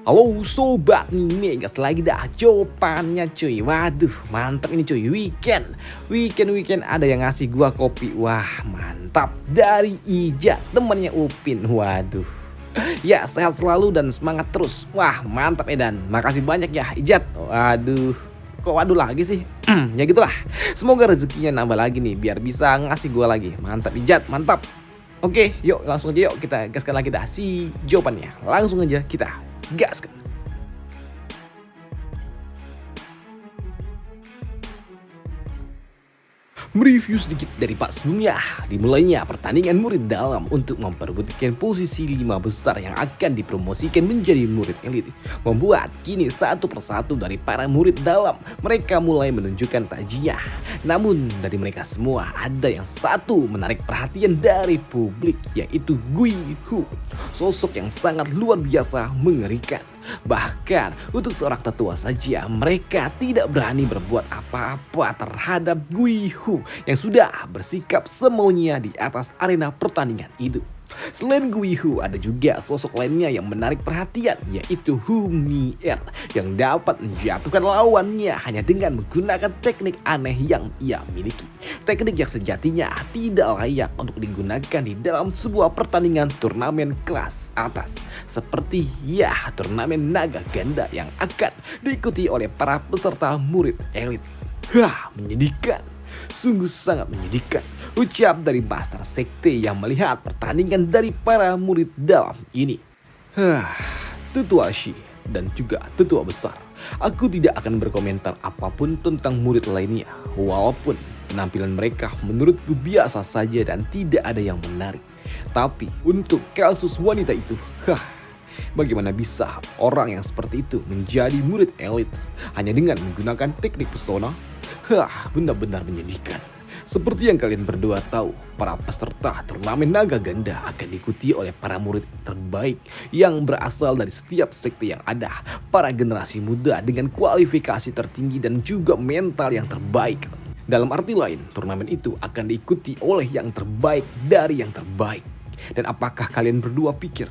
Halo sobat nih, gas lagi dah jawabannya cuy. Waduh, mantap ini cuy. Weekend ada yang ngasih gua kopi. Wah, mantap. Dari Ijat, temennya Upin. Waduh. Ya, sehat selalu dan semangat terus. Wah, mantap Edan. Makasih banyak ya Ijat. Waduh. Kok waduh lagi sih? Ya gitulah. Semoga rezekinya nambah lagi nih biar bisa ngasih gua lagi. Mantap Ijat, mantap. Oke, yuk langsung aja yuk kita gaskan lagi dah si jawabannya. Langsung aja kita gaskan. Mereview sedikit dari part sebelumnya. Dimulainya pertandingan murid dalam untuk memperebutkan posisi 5 besar yang akan dipromosikan menjadi murid elit. Membuat kini satu persatu dari para murid dalam mereka mulai menunjukkan tajinya. Namun dari mereka semua ada yang satu menarik perhatian dari publik, yaitu Gui Hu. Sosok yang sangat luar biasa mengerikan. Bahkan untuk seorang tetua saja mereka tidak berani berbuat apa-apa terhadap Gui Hu yang sudah bersikap semaunya di atas arena pertandingan itu. Selain Gui Hu ada juga sosok lainnya yang menarik perhatian, yaitu Hu Mi-er yang dapat menjatuhkan lawannya hanya dengan menggunakan teknik aneh yang ia miliki. Teknik yang sejatinya tidak layak untuk digunakan di dalam sebuah pertandingan turnamen kelas atas, seperti turnamen naga ganda yang akan diikuti oleh para peserta murid elit. Menyedihkan. Sungguh sangat menyedihkan, ucap dari Master Sekte yang melihat pertandingan dari para murid dalam ini. Tetua Shi dan juga tetua besar, aku tidak akan berkomentar apapun tentang murid lainnya, walaupun penampilan mereka menurutku biasa saja dan tidak ada yang menarik. Tapi untuk kasus wanita itu, bagaimana bisa orang yang seperti itu menjadi murid elit hanya dengan menggunakan teknik pesona? Benar-benar menyedihkan. Seperti yang kalian berdua tahu, para peserta turnamen naga ganda akan diikuti oleh para murid terbaik yang berasal dari setiap sekte yang ada. Para generasi muda dengan kualifikasi tertinggi dan juga mental yang terbaik. Dalam arti lain, turnamen itu akan diikuti oleh yang terbaik dari yang terbaik. Dan apakah kalian berdua pikir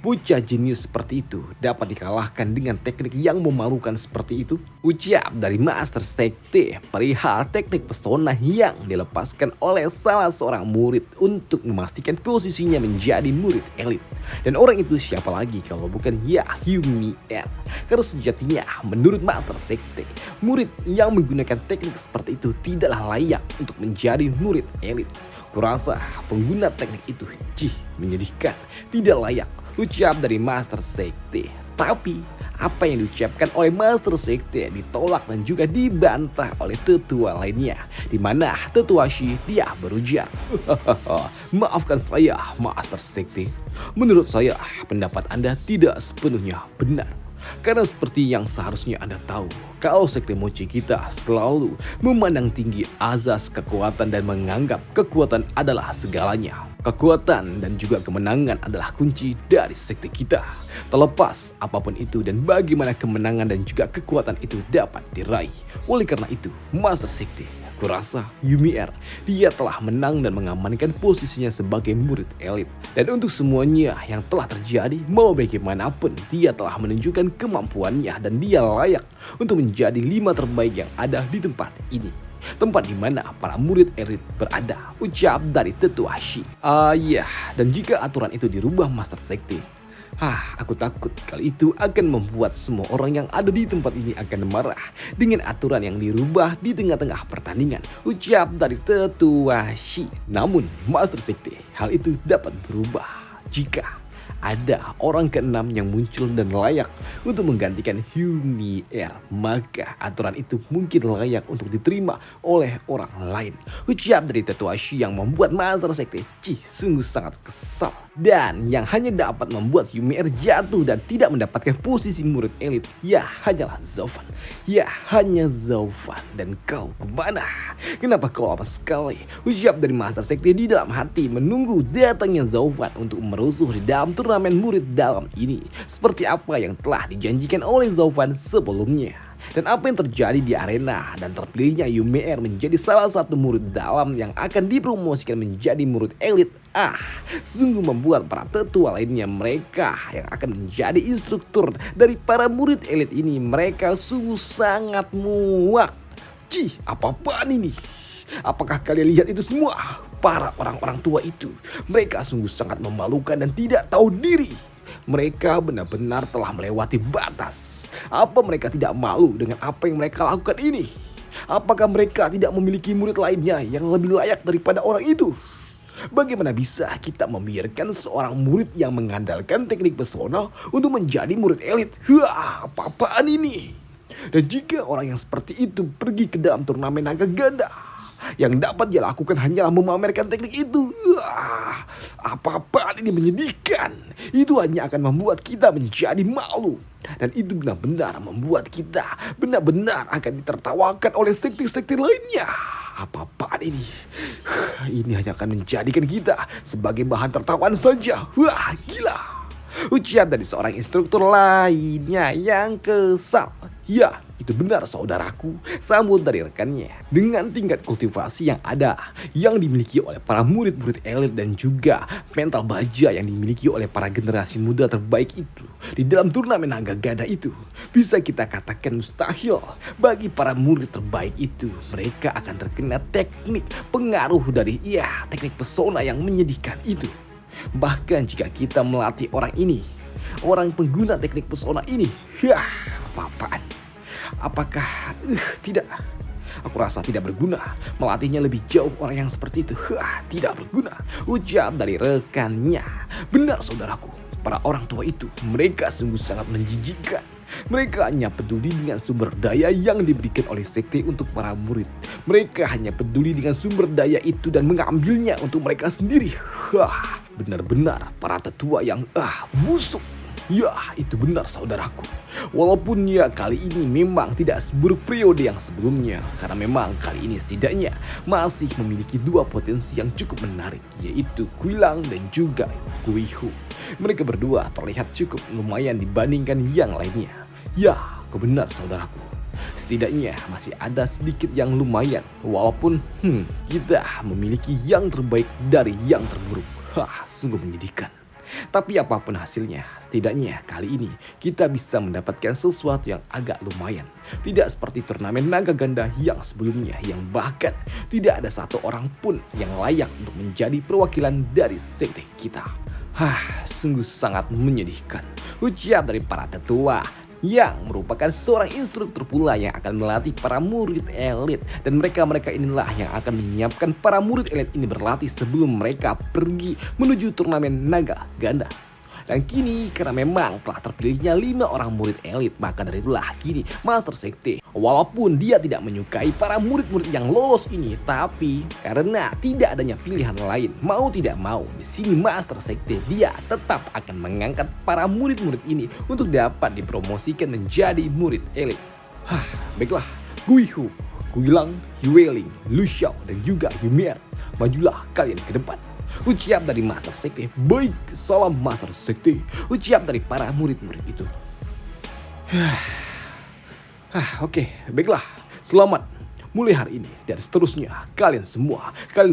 bocah jenius seperti itu dapat dikalahkan dengan teknik yang memalukan seperti itu? Ucap dari Master Sekte perihal teknik pesona yang dilepaskan oleh salah seorang murid untuk memastikan posisinya menjadi murid elit. Dan orang itu siapa lagi kalau bukan Hu Mi-er. Karena sejatinya menurut Master Sekte, murid yang menggunakan teknik seperti itu tidaklah layak untuk menjadi murid elit. Kurasa pengguna teknik itu menyedihkan, tidak layak, ucap dari Master Sekte. Tapi apa yang diucapkan oleh Master Sekte ditolak dan juga dibantah oleh tetua lainnya, di mana tetua Shi dia berujar, maafkan saya Master Sekte, menurut saya pendapat Anda tidak sepenuhnya benar. Karena seperti yang seharusnya Anda tahu, kalau sekte mochi kita selalu memandang tinggi azas kekuatan dan menganggap kekuatan adalah segalanya. Kekuatan dan juga kemenangan adalah kunci dari sekte kita. Terlepas apapun itu dan bagaimana kemenangan dan juga kekuatan itu dapat diraih. Oleh karena itu, Master Sekte, kurasa Hu Mi-er dia telah menang dan mengamankan posisinya sebagai murid elit. Dan untuk semuanya yang telah terjadi, mau bagaimanapun dia telah menunjukkan kemampuannya dan dia layak untuk menjadi 5 terbaik yang ada di tempat ini. Tempat di mana para murid elit berada, ucap dari tetua Shi. Dan jika aturan itu dirubah Master Sekte, aku takut kali itu akan membuat semua orang yang ada di tempat ini akan marah dengan aturan yang dirubah di tengah-tengah pertandingan, ucap dari tetua Shi. Namun Master Sekte, hal itu dapat berubah jika ada orang keenam yang muncul dan layak untuk menggantikan Hu Mi-er, maka aturan itu mungkin layak untuk diterima oleh orang lain, ucap dari tetua Shi yang membuat Master Sekte sungguh sangat kesal. Dan yang hanya dapat membuat Hu Mi-er jatuh dan tidak mendapatkan posisi murid elit hanyalah Zaufan. Hanya Zaufan. Dan kau kemana? Kenapa kau lama sekali? Ucap dari Master Sekte di dalam hati menunggu datangnya Zaufan untuk merusuh di dalam turnamen murid dalam ini, seperti apa yang telah dijanjikan oleh Zaufan sebelumnya. Dan apa yang terjadi di arena dan terpilihnya Yumier menjadi salah satu murid dalam yang akan dipromosikan menjadi murid elit. Sungguh membuat para tetua lainnya mereka yang akan menjadi instruktur dari para murid elit ini mereka sungguh sangat muak. Apa-apaan ini? Apakah kalian lihat itu semua? Para orang-orang tua itu, mereka sungguh sangat memalukan dan tidak tahu diri. Mereka benar-benar telah melewati batas. Apa mereka tidak malu dengan apa yang mereka lakukan ini? Apakah mereka tidak memiliki murid lainnya yang lebih layak daripada orang itu? Bagaimana bisa kita membiarkan seorang murid yang mengandalkan teknik pesona untuk menjadi murid elit? Apa-apaan ini? Dan jika orang yang seperti itu pergi ke dalam turnamen naga ganda, yang dapat dia lakukan hanyalah memamerkan teknik itu. Apa-apaan ini menyedihkan. Itu hanya akan membuat kita menjadi malu. Dan itu benar-benar membuat kita benar-benar akan ditertawakan oleh sekte-sekte lainnya. Apa-apaan ini? Ini hanya akan menjadikan kita sebagai bahan tertawaan saja. Gila. Ucap dari seorang instruktur lainnya yang kesal. Ya, itu benar saudaraku, sambut dari rekannya. Dengan tingkat kultivasi yang ada, yang dimiliki oleh para murid-murid elit dan juga mental baja yang dimiliki oleh para generasi muda terbaik itu. Di dalam turnamen naga ganda itu, bisa kita katakan mustahil bagi para murid terbaik itu. Mereka akan terkena teknik pengaruh dari teknik pesona yang menyedihkan itu. Bahkan jika kita melatih orang ini, orang pengguna teknik pesona ini, apa-apaan? Apakah tidak? Aku rasa tidak berguna. Melatihnya lebih jauh orang yang seperti itu. Tidak berguna. Ucap dari rekannya. Benar saudaraku, para orang tua itu, mereka sungguh sangat menjijikkan. Mereka hanya peduli dengan sumber daya yang diberikan oleh sekte untuk para murid. Mereka hanya peduli dengan sumber daya itu dan mengambilnya untuk mereka sendiri. Benar-benar para tetua yang busuk. Ya, itu benar saudaraku. Walaupun kali ini memang tidak seburuk periode yang sebelumnya. Karena memang kali ini setidaknya masih memiliki dua potensi yang cukup menarik, yaitu Guilang dan juga Guihu. Mereka berdua terlihat cukup lumayan dibandingkan yang lainnya. Ya, kau benar saudaraku. Setidaknya masih ada sedikit yang lumayan. Walaupun kita memiliki yang terbaik dari yang terburuk. Sungguh menyedihkan. Tapi apapun hasilnya, setidaknya kali ini kita bisa mendapatkan sesuatu yang agak lumayan. Tidak seperti turnamen naga ganda yang sebelumnya, yang bahkan tidak ada satu orang pun yang layak untuk menjadi perwakilan dari sekte kita. Sungguh sangat menyedihkan. Ucap dari para tetua yang merupakan seorang instruktur pula yang akan melatih para murid elit. Dan mereka inilah yang akan menyiapkan para murid elit ini berlatih sebelum mereka pergi menuju turnamen naga ganda. Dan kini karena memang telah terpilihnya 5 orang murid elit, maka dari itulah kini Master Sekte, walaupun dia tidak menyukai para murid-murid yang lolos ini, tapi karena tidak adanya pilihan lain, mau tidak mau di sini Master Sekte dia tetap akan mengangkat para murid-murid ini untuk dapat dipromosikan menjadi murid elit. Baiklah, Guihu, Guilang, Yueling, Lu Xiao dan juga Yumier, majulah kalian ke depan. Ucap dari Master Sekte. Baik, salam Master Sekte. Ucap dari para murid-murid itu. Oke, baiklah. Selamat. Mulai hari ini dan seterusnya kalian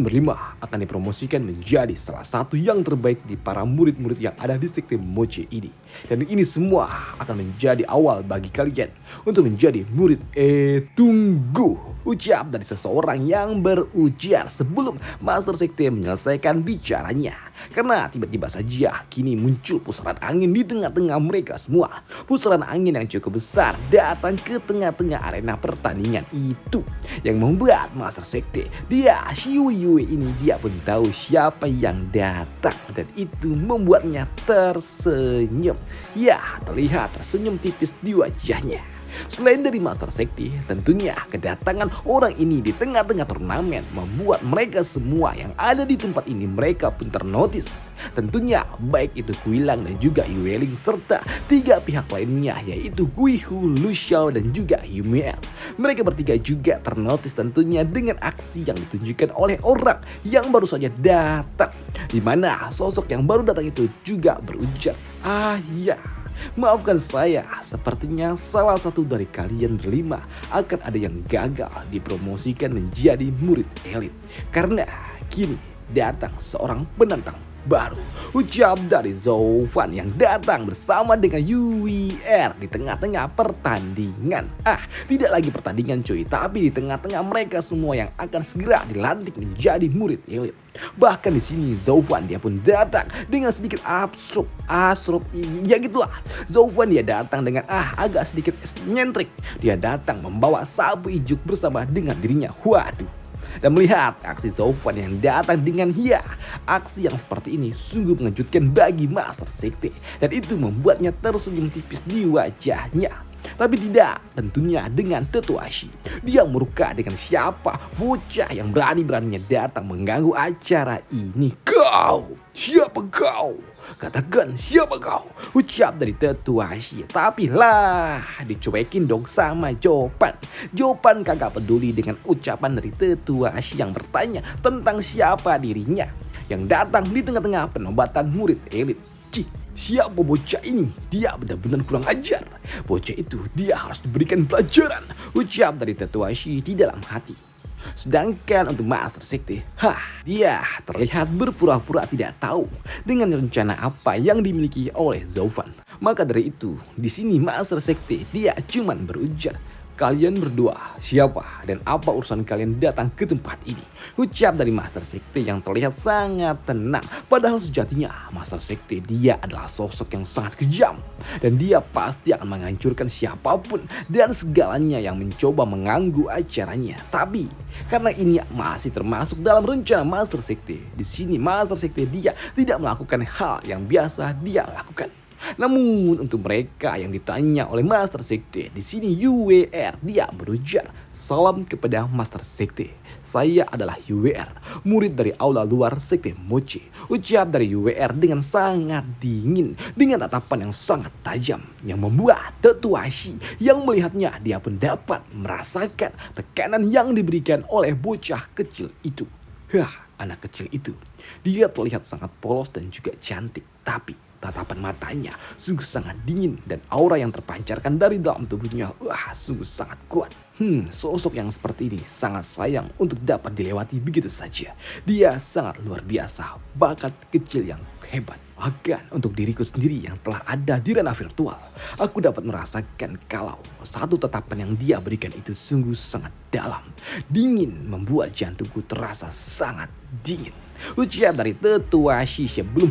berlima akan dipromosikan menjadi salah satu yang terbaik di para murid-murid yang ada di sekte Moche ini. Dan ini semua akan menjadi awal bagi kalian untuk menjadi murid. Tunggu. Ucap dari seseorang yang berujar sebelum Master Sekte menyelesaikan bicaranya. Karena tiba-tiba saja kini muncul pusaran angin di tengah-tengah mereka semua. Pusaran angin yang cukup besar datang ke tengah-tengah arena pertandingan itu. Yang membuat Master Sekte, Xiu Yue ini, dia pun tahu siapa yang datang. Dan itu membuatnya tersenyum. Ya, terlihat tersenyum tipis di wajahnya. Selain dari Master Sekte, tentunya kedatangan orang ini di tengah-tengah turnamen membuat mereka semua yang ada di tempat ini mereka pun ternotis. Tentunya baik itu Guilang dan juga Yueling serta 3 pihak lainnya yaitu Guihu, Lu Xiao dan juga Yumier. Mereka bertiga juga ternotis tentunya dengan aksi yang ditunjukkan oleh orang yang baru saja datang. Di mana sosok yang baru datang itu juga berujar, "Ah ya, maafkan saya, sepertinya salah satu dari kalian berlima akan ada yang gagal dipromosikan menjadi murid elit. Karena kini datang seorang penantang baru." Ucap dari Zovan yang datang bersama dengan UWR di tengah-tengah pertandingan. Tidak lagi pertandingan cuy, tapi di tengah-tengah mereka semua yang akan segera dilantik menjadi murid elit. Bahkan di sini Zovan dia pun datang dengan sedikit asrup, ya gitulah. Zovan dia datang dengan agak sedikit nyentrik. Dia datang membawa sapu ijuk bersama dengan dirinya. Waduh. Dan melihat aksi Zovan yang datang dengan aksi yang seperti ini sungguh mengejutkan bagi Master Sekte. Dan itu membuatnya tersenyum tipis di wajahnya. Tapi tidak tentunya dengan Tetsuhashi. Dia murka dengan siapa bocah yang berani-beraninya datang mengganggu acara ini. "Kau, siapa kau? Katakan siapa kau?" Ucap dari Tetsuhashi. Tapi lah dicuekin dong sama Jopan. Jopan kagak peduli dengan ucapan dari Tetsuhashi yang bertanya tentang siapa dirinya yang datang di tengah-tengah penobatan murid elit. Siapa bocah ini? Dia benar-benar kurang ajar. Bocah itu dia harus diberikan pelajaran, ucap dari Tetsuhashi di dalam hati. Sedangkan untuk Master Sekte, dia terlihat berpura-pura tidak tahu dengan rencana apa yang dimiliki oleh Zovan. Maka dari itu, di sini Master Sekte dia cuman berujar, "Kalian berdua siapa dan apa urusan kalian datang ke tempat ini?" Ucap dari Master Sekte yang terlihat sangat tenang. Padahal sejatinya Master Sekte dia adalah sosok yang sangat kejam. Dan dia pasti akan menghancurkan siapapun dan segalanya yang mencoba mengganggu acaranya. Tapi karena ini masih termasuk dalam rencana Master Sekte, di sini Master Sekte dia tidak melakukan hal yang biasa dia lakukan. Namun untuk mereka yang ditanya oleh Master Sekte, di sini UWR dia berujar, "Salam kepada Master Sekte. Saya adalah UWR, murid dari aula luar Sekte Mochi." Ucap dari UWR dengan sangat dingin, dengan tatapan yang sangat tajam, yang membuat Tetsuhashi yang melihatnya dia pun dapat merasakan tekanan yang diberikan oleh bocah kecil itu. Anak kecil itu, dia terlihat sangat polos dan juga cantik, tapi tatapan matanya sungguh sangat dingin dan aura yang terpancarkan dari dalam tubuhnya sungguh sangat kuat. Sosok yang seperti ini sangat sayang untuk dapat dilewati begitu saja. Dia sangat luar biasa, bakat kecil yang hebat. Bahkan untuk diriku sendiri yang telah ada di ranah virtual, aku dapat merasakan kalau satu tatapan yang dia berikan itu sungguh sangat dalam, dingin, membuat jantungku terasa sangat dingin. Ucap dari Tetsuhashi sebelum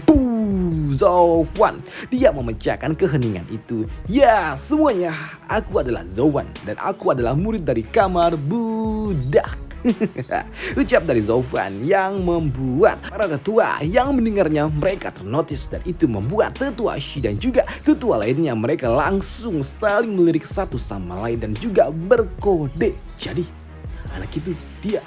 Zovan dia memecahkan keheningan itu. "Ya semuanya, aku adalah Zovan dan aku adalah murid dari kamar budak." Ucap dari Zovan yang membuat para tetua yang mendengarnya mereka ternotis, dan itu membuat Tetsuhashi dan juga tetua lainnya mereka langsung saling melirik satu sama lain dan juga berkode. Jadi anak itu dia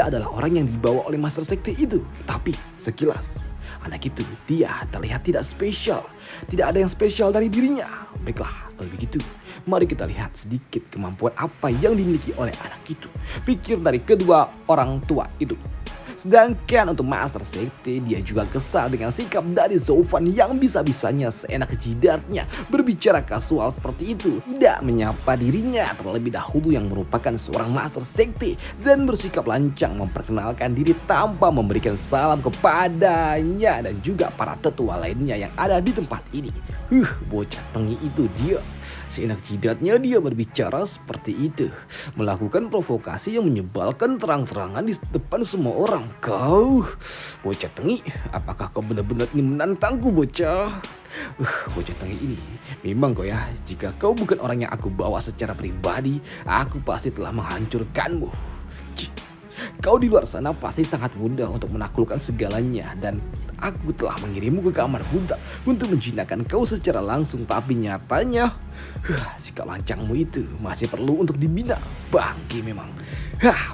adalah orang yang dibawa oleh Master Sekte itu. Tapi sekilas anak itu dia terlihat tidak spesial. Tidak ada yang spesial dari dirinya. Baiklah, kalau begitu mari kita lihat sedikit kemampuan apa yang dimiliki oleh anak itu, pikir dari kedua orang tua itu. Sedangkan untuk Master Sekte dia juga kesal dengan sikap dari Zovan yang bisa-bisanya seenak jidatnya berbicara kasual seperti itu, tidak menyapa dirinya terlebih dahulu yang merupakan seorang Master Sekte dan bersikap lancang memperkenalkan diri tanpa memberikan salam kepadanya dan juga para tetua lainnya yang ada di tempat ini. Bocah tengi itu dia. Seenak jidatnya dia berbicara seperti itu, melakukan provokasi yang menyebalkan terang-terangan di depan semua orang. "Kau, bocah tengi, apakah kau benar-benar ingin menantangku bocah?" Bocah tengi ini, memang kau ya, jika kau bukan orang yang aku bawa secara pribadi, aku pasti telah menghancurkanmu. Kau di luar sana pasti sangat mudah untuk menaklukkan segalanya dan aku telah mengirimmu ke kamar budak untuk menjinakkan kau secara langsung, tapi nyatanya sikap lancangmu itu masih perlu untuk dibina. Bangke memang.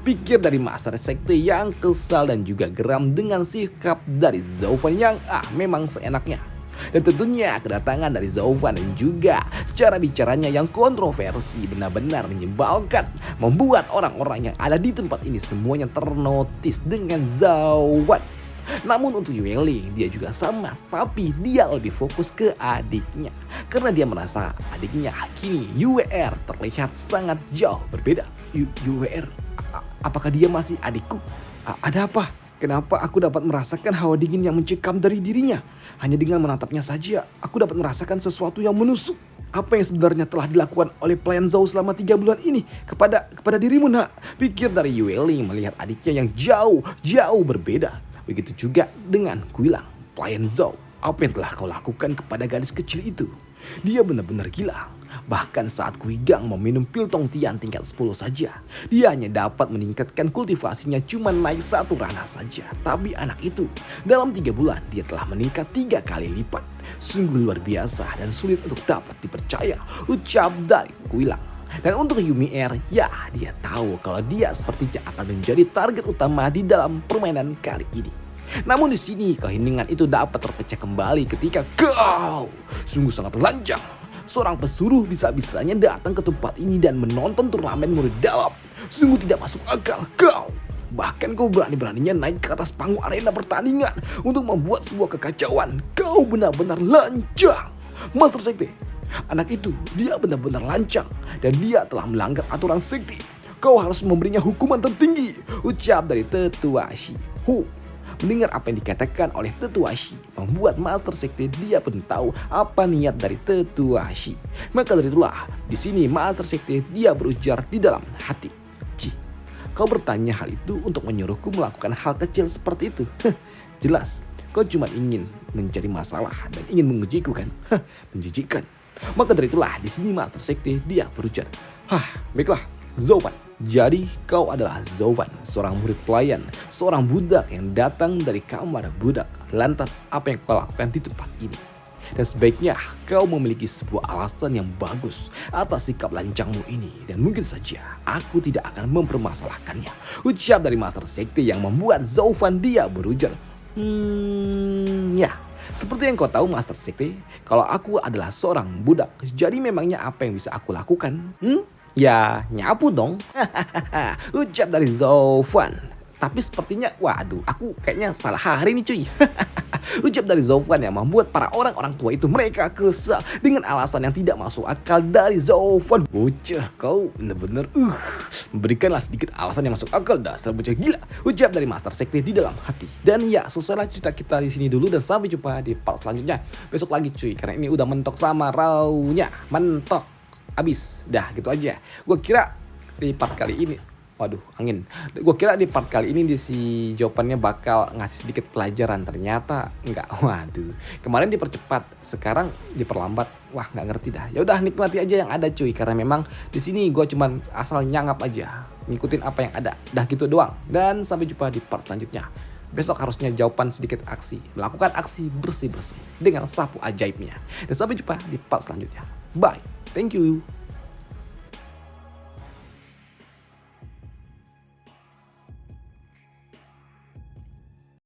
Pikir dari Master Sekte yang kesal dan juga geram dengan sikap dari Zovan yang memang seenaknya. Dan tentunya kedatangan dari Zovan dan juga cara bicaranya yang kontroversi benar-benar menyebalkan, membuat orang-orang yang ada di tempat ini semuanya ternotis dengan Zovan. Namun untuk Yueling, dia juga sama, tapi dia lebih fokus ke adiknya. Karena dia merasa adiknya kini UWR terlihat sangat jauh berbeda. UWR, apakah dia masih adikku? Ada apa? Kenapa aku dapat merasakan hawa dingin yang mencekam dari dirinya? Hanya dengan menatapnya saja, aku dapat merasakan sesuatu yang menusuk. Apa yang sebenarnya telah dilakukan oleh pelayan Zhao selama 3 bulan ini kepada dirimu, nak? Pikir dari Yueling melihat adiknya yang jauh berbeda. Begitu juga dengan Guilang, pelayan Zhao. Apa yang telah kau lakukan kepada gadis kecil itu? Dia benar-benar gila. Bahkan saat Guigang meminum pil Tong Tian tingkat 10 saja, dia hanya dapat meningkatkan kultivasinya cuma naik 1 ranah saja. Tapi anak itu dalam 3 bulan dia telah meningkat 3 kali lipat. Sungguh luar biasa dan sulit untuk dapat dipercaya, ucap dari Guilang. Dan untuk Yumi R, ya dia tahu kalau dia sepertinya akan menjadi target utama di dalam permainan kali ini. Namun di sini keheningan itu dapat terpecah kembali ketika kau sungguh sangat lancang. Seorang pesuruh bisa-bisanya datang ke tempat ini dan menonton turnamen murid dalam. Sungguh tidak masuk akal kau. Bahkan kau berani-beraninya naik ke atas panggung arena pertandingan untuk membuat sebuah kekacauan. Kau benar-benar lancang. Master Sekte, anak itu dia benar-benar lancang dan dia telah melanggar aturan sekte. Kau harus memberinya hukuman tertinggi, ucap dari Tetua Shi. Mendengar apa yang dikatakan oleh Tetua Shi membuat Master Sekte dia pun tahu apa niat dari Tetua Shi. Maka dari itulah di sini Master Sekte dia berujar di dalam hati, "Ci, kau bertanya hal itu untuk menyuruhku melakukan hal kecil seperti itu? Jelas kau cuma ingin mencari masalah dan ingin mengujiku kan? Menjijikkan." Maka dari itulah di sini Master Sekte dia berujar, baiklah Zhao. Jadi kau adalah Zhao, seorang murid pelayan, seorang budak yang datang dari kamar budak. Lantas apa yang kau lakukan di tempat ini? Dan sebaiknya kau memiliki sebuah alasan yang bagus atas sikap lancangmu ini. Dan mungkin saja aku tidak akan mempermasalahkannya, ucap dari Master Sekte yang membuat Zhao dia berujar, ya. Seperti yang kau tahu Master Sekte, kalau aku adalah seorang budak, jadi memangnya apa yang bisa aku lakukan? Ya nyapu dong, ucap dari Zhao. Tapi sepertinya, waduh, aku kayaknya salah hari nih cuy. Ucap dari Zhao yang membuat para orang-orang tua itu mereka kesal dengan alasan yang tidak masuk akal dari Zhao. Bocah, kau bener-bener memberikanlah sedikit alasan yang masuk akal, dasar bocah gila, ucap dari Master Sekte di dalam hati. Dan ya, selesailah cerita kita di sini dulu dan sampai jumpa di part selanjutnya besok lagi cuy, karena ini udah mentok sama raunya, mentok. Abis, dah gitu aja. Gue kira di part kali ini, waduh angin. Gue kira di part kali ini si jawabannya bakal ngasih sedikit pelajaran, ternyata enggak. Waduh, kemarin dipercepat, sekarang diperlambat. Wah nggak ngerti dah. Ya udah nikmati aja yang ada cuy, karena memang di sini gue cuman asal nyangap aja, ngikutin apa yang ada. Dah gitu doang. Dan sampai jumpa di part selanjutnya. Besok harusnya jawaban sedikit aksi, melakukan aksi bersih-bersih dengan sapu ajaibnya. Dan sampai jumpa di part selanjutnya. Bye. Thank you.